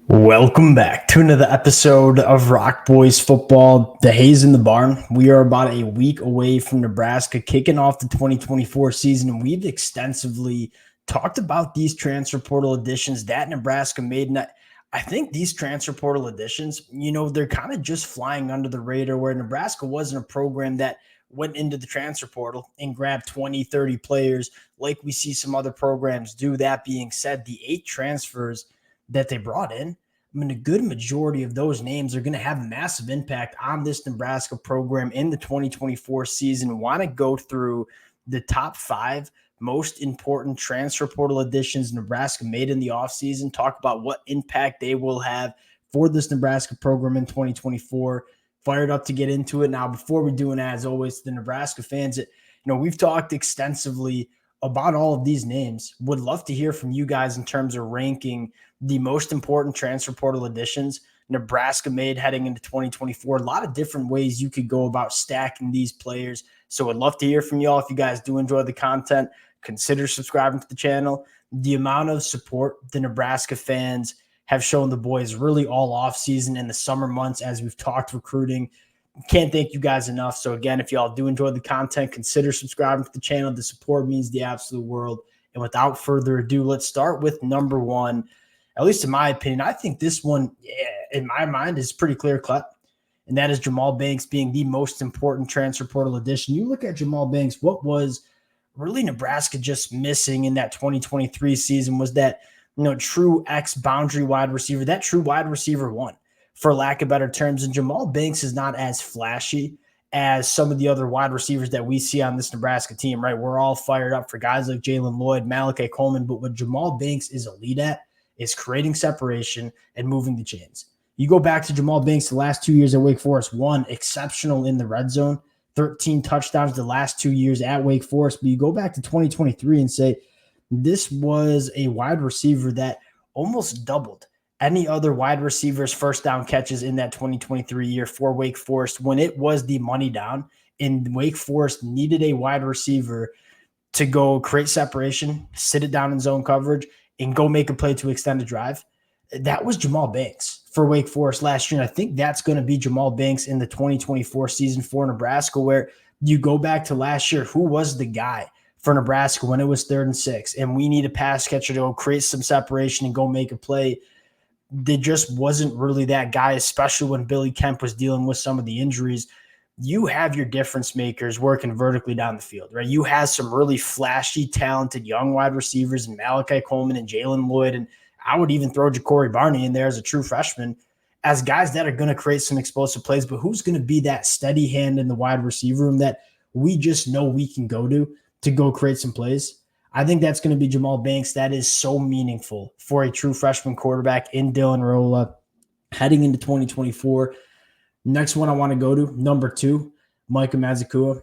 Welcome back to another episode of Rock Boys Football. The Hayes in the Barn. We are about a week away from Nebraska kicking off the 2024 season, and we've extensively talked about these transfer portal additions that Nebraska made. And I think these transfer portal additions, they're kind of just flying under the radar, where Nebraska wasn't a program that went into the transfer portal and grabbed 20, 30 players like we see some other programs do. That being said, the 8 transfers that they brought in, a good majority of those names are going to have a massive impact on this Nebraska program in the 2024 season. Want to go through the top 5 most important transfer portal additions Nebraska made in the offseason, talk about what impact they will have for this Nebraska program in 2024. Fired up to get into it. Now, before we do, and as always, the Nebraska fans, we've talked extensively about all of these names. Would love to hear from you guys in terms of ranking the most important transfer portal additions Nebraska made heading into 2024. A lot of different ways you could go about stacking these players. So I'd love to hear from y'all. If you guys do enjoy the content, consider subscribing to the channel. The amount of support the Nebraska fans have shown the boys really all offseason in the summer months as we've talked recruiting. Can't thank you guys enough. So again, if y'all do enjoy the content, consider subscribing to the channel. The support means the absolute world. And without further ado, let's start with number 1. At least in my opinion, I think this one, in my mind, is pretty clear-cut, and that is Jamal Banks being the most important transfer portal addition. You look at Jamal Banks, what was really Nebraska just missing in that 2023 season was that, true X-boundary wide receiver, that true wide receiver one, for lack of better terms. And Jamal Banks is not as flashy as some of the other wide receivers that we see on this Nebraska team, right? We're all fired up for guys like Jalen Lloyd, Malachi Coleman, but what Jamal Banks is elite at is creating separation and moving the chains. You go back to Jamal Banks the last 2 years at Wake Forest, 1, exceptional in the red zone, 13 touchdowns the last 2 years at Wake Forest. But you go back to 2023 and say this was a wide receiver that almost doubled any other wide receiver's first down catches in that 2023 year for Wake Forest when it was the money down and Wake Forest needed a wide receiver to go create separation, sit it down in zone coverage, and go make a play to extend a drive. That was Jamal Banks for Wake Forest last year. And I think that's going to be Jamal Banks in the 2024 season for Nebraska, where you go back to last year, who was the guy for Nebraska when it was 3rd and 6, and we need a pass catcher to go create some separation and go make a play? There just wasn't really that guy, especially when Billy Kemp was dealing with some of the injuries. You have your difference makers working vertically down the field, right? You have some really flashy, talented young wide receivers in Malachi Coleman and Jalen Lloyd, and I would even throw Ja'Cory Barney in there as a true freshman, as guys that are going to create some explosive plays. But who's going to be that steady hand in the wide receiver room that we just know we can go to go create some plays? I think that's going to be Jamal Banks. That is so meaningful for a true freshman quarterback in Dylan Rhule heading into 2024. Next one I want to go to, number 2, Micah Maakua.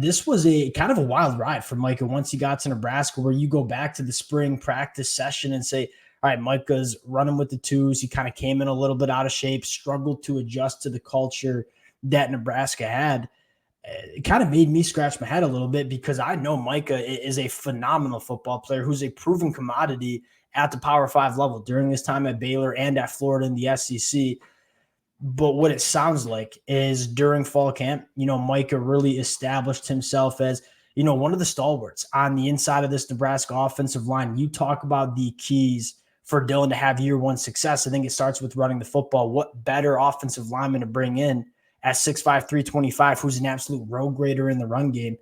This was a kind of a wild ride for Micah once he got to Nebraska, where you go back to the spring practice session and say, all right, Micah's running with the 2s. He kind of came in a little bit out of shape, struggled to adjust to the culture that Nebraska had. It kind of made me scratch my head a little bit because I know Micah is a phenomenal football player who's a proven commodity at the Power 5 level during his time at Baylor and at Florida in the SEC. But what it sounds like is during fall camp, Micah really established himself as, one of the stalwarts on the inside of this Nebraska offensive line. You talk about the keys for Dylan to have year 1 success. I think it starts with running the football. What better offensive lineman to bring in at 6'5", 325, who's an absolute road grader in the run game,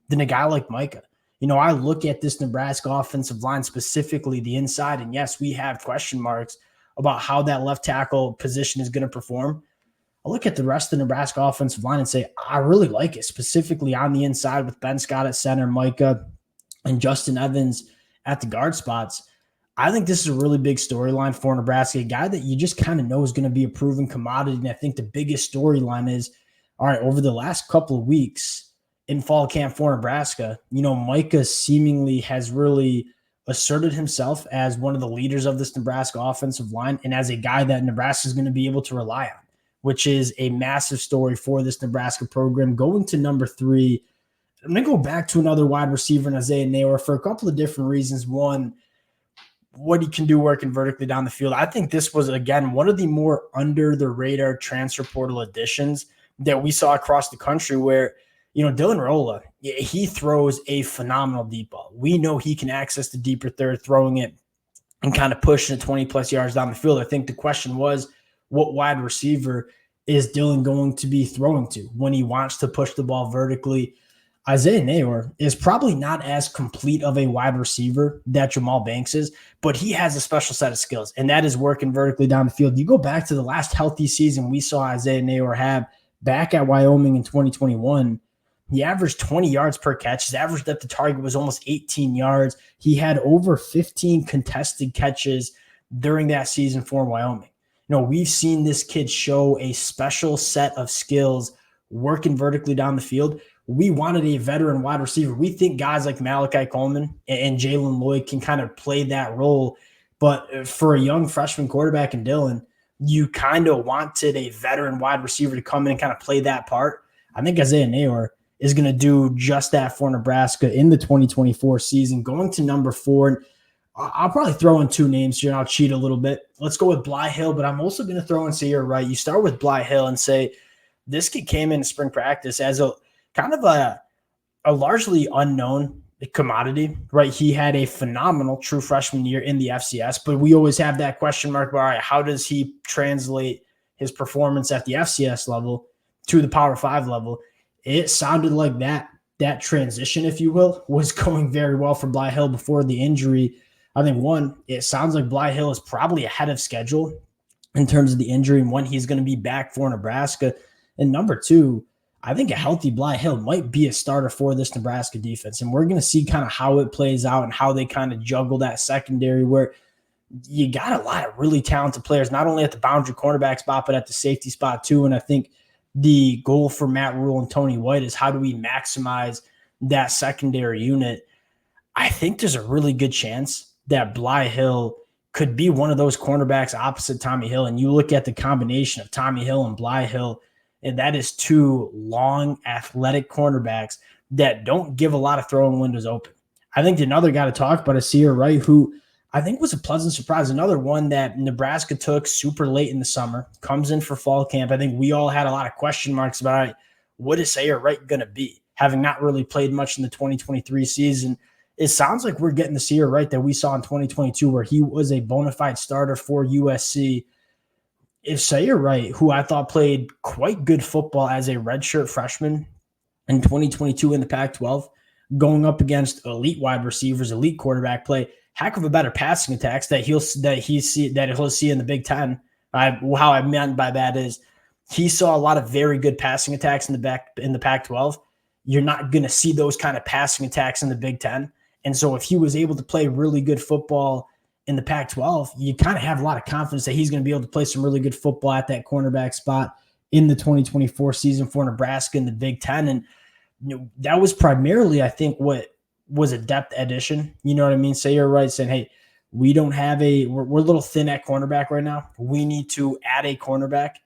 than a guy like Micah? I look at this Nebraska offensive line, specifically the inside, and yes, we have question marks about how that left tackle position is going to perform. I look at the rest of the Nebraska offensive line and say, I really like it, specifically on the inside with Ben Scott at center, Micah, and Justin Evans at the guard spots. I think this is a really big storyline for Nebraska, a guy that you just kind of know is going to be a proven commodity. And I think the biggest storyline is, all right, over the last couple of weeks in fall camp for Nebraska, Micah seemingly has really asserted himself as one of the leaders of this Nebraska offensive line and as a guy that Nebraska is going to be able to rely on, which is a massive story for this Nebraska program. Going to number 3, I'm going to go back to another wide receiver in Isaiah Neyor for a couple of different reasons. One, what he can do working vertically down the field. I think this was, again, one of the more under the radar transfer portal additions that we saw across the country where, Dylan Rhule, he throws a phenomenal deep ball. We know he can access the deeper third, throwing it and kind of pushing it 20 plus yards down the field. I think the question was, what wide receiver is Dylan going to be throwing to when he wants to push the ball vertically? Isaiah Neyor is probably not as complete of a wide receiver that Jamal Banks is, but he has a special set of skills, and that is working vertically down the field. You go back to the last healthy season we saw Isaiah Neyor have back at Wyoming in 2021. He averaged 20 yards per catch. His average depth of target was almost 18 yards. He had over 15 contested catches during that season for Wyoming. We've seen this kid show a special set of skills working vertically down the field. We wanted a veteran wide receiver. We think guys like Malachi Coleman and Jalen Lloyd can kind of play that role. But for a young freshman quarterback in Dylan, you kind of wanted a veteran wide receiver to come in and kind of play that part. I think Isaiah Neyor is going to do just that for Nebraska in the 2024 season, going to number 4. I'll probably throw in 2 names here, and I'll cheat a little bit. Let's go with Bly Hill, but I'm also going to throw in Sayre Wright. You start with Bly Hill and say, this kid came in spring practice as a kind of a largely unknown commodity, right? He had a phenomenal true freshman year in the FCS, but we always have that question mark about, all right, how does he translate his performance at the FCS level to the Power 5 level? It sounded like that transition, if you will, was going very well for Bly Hill before the injury. I think, one, it sounds like Bly Hill is probably ahead of schedule in terms of the injury and when he's going to be back for Nebraska. And number 2, I think a healthy Bly Hill might be a starter for this Nebraska defense. And we're going to see kind of how it plays out and how they kind of juggle that secondary where you got a lot of really talented players, not only at the boundary cornerback spot, but at the safety spot too. And I think the goal for Matt Rhule and Tony White is how do we maximize that secondary unit? I think there's a really good chance that Bly Hill could be one of those cornerbacks opposite Tommy Hill. And you look at the combination of Tommy Hill and Bly Hill, and that is 2 long, athletic cornerbacks that don't give a lot of throwing windows open. I think another guy to talk about is Sayre Wright, who I think was a pleasant surprise. Another one that Nebraska took super late in the summer, comes in for fall camp. I think we all had a lot of question marks about what is Sayre Wright going to be, having not really played much in the 2023 season. It sounds like we're getting the Sayre Wright that we saw in 2022, where he was a bona fide starter for USC. If Sayre Wright, who I thought played quite good football as a redshirt freshman in 2022 in the Pac-12, going up against elite wide receivers, elite quarterback play, heck of a better passing attacks that he'll see in the Big Ten. How I meant by that is he saw a lot of very good passing attacks in the Pac-12. You're not going to see those kind of passing attacks in the Big Ten. And so if he was able to play really good football in the Pac-12, you kind of have a lot of confidence that he's going to be able to play some really good football at that cornerback spot in the 2024 season for Nebraska in the Big Ten. And that was primarily, I think, what was a depth addition. You know what I mean? Sayre Wright saying, hey, we're a little thin at cornerback right now. We need to add a cornerback.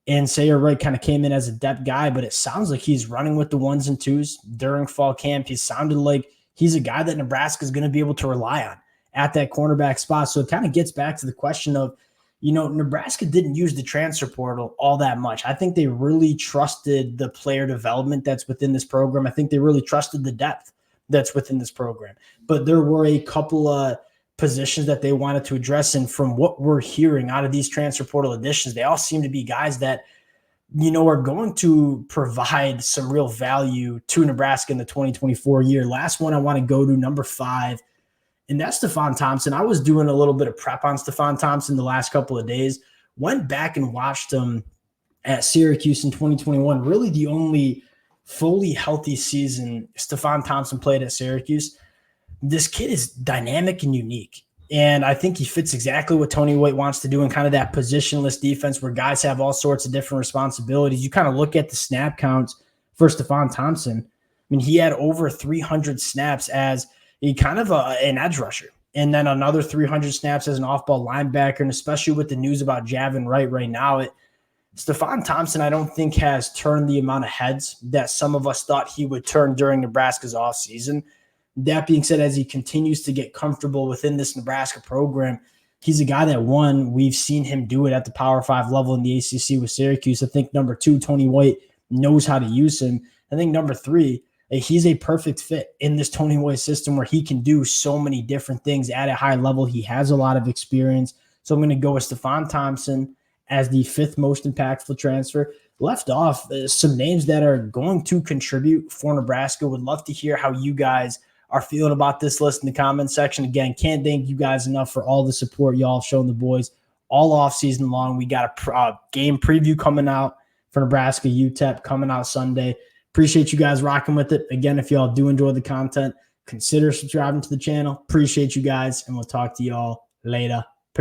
And Sayre Wright kind of came in as a depth guy, but it sounds like he's running with the 1s and 2s during fall camp. He sounded like he's a guy that Nebraska is going to be able to rely on at that cornerback spot. So it kind of gets back to the question of, Nebraska didn't use the transfer portal all that much. I think they really trusted the player development that's within this program. I think they really trusted the depth that's within this program. But there were a couple of positions that they wanted to address. And from what we're hearing out of these transfer portal additions, they all seem to be guys that, are going to provide some real value to Nebraska in the 2024 year. Last one I want to go to, number 5, and that's Stefan Thompson. I was doing a little bit of prep on Stefan Thompson the last couple of days. Went back and watched him at Syracuse in 2021. Really the only fully healthy season Stefan Thompson played at Syracuse. This kid is dynamic and unique. And I think he fits exactly what Tony White wants to do in kind of that positionless defense where guys have all sorts of different responsibilities. You kind of look at the snap counts for Stefan Thompson. I mean, he had over 300 snaps as he kind of an edge rusher, and then another 300 snaps as an off-ball linebacker, and especially with the news about Javin Wright right now, Stefan Thompson, I don't think, has turned the amount of heads that some of us thought he would turn during Nebraska's offseason. That being said, as he continues to get comfortable within this Nebraska program, he's a guy that, one, we've seen him do it at the Power 5 level in the ACC with Syracuse. I think number 2, Tony White knows how to use him. I think number 3, he's a perfect fit in this Tony White system where he can do so many different things at a high level. He has a lot of experience. So I'm going to go with Stefan Thompson as the 5th most impactful transfer. Left off some names that are going to contribute for Nebraska. Would love to hear how you guys are feeling about this list in the comments section. Again, can't thank you guys enough for all the support y'all have shown the boys all off season long. We got a game preview coming out for Nebraska UTEP coming out Sunday. Appreciate you guys rocking with it. Again, if y'all do enjoy the content, consider subscribing to the channel. Appreciate you guys, and we'll talk to y'all later.